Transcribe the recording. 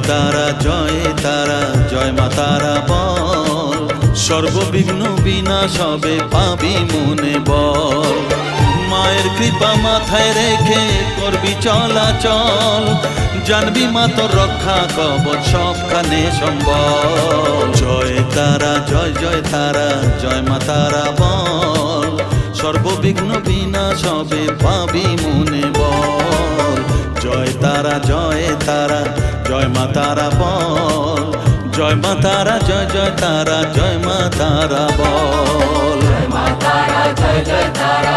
তারা জয় তারা জয় মা তারা বল, সর্ববিঘ্ন বিনাশ হবে পাবি মনে বল। মায়ের কৃপা মাথায় রেখে করবি চলাচল, জানবি মা তোর রক্ষা কবচ সবখানে সম্বল। জয় তারা জয় জয় তারা জয় মা তারা বল, সর্ববিঘ্ন বিনাশ হবে পাবি মনে বল। জয় তারা জয় মা তারা বল, জয় মা তারা জয় জয় তারা জয় মা তারা বল। জয় মা তারা জয় জয় তারা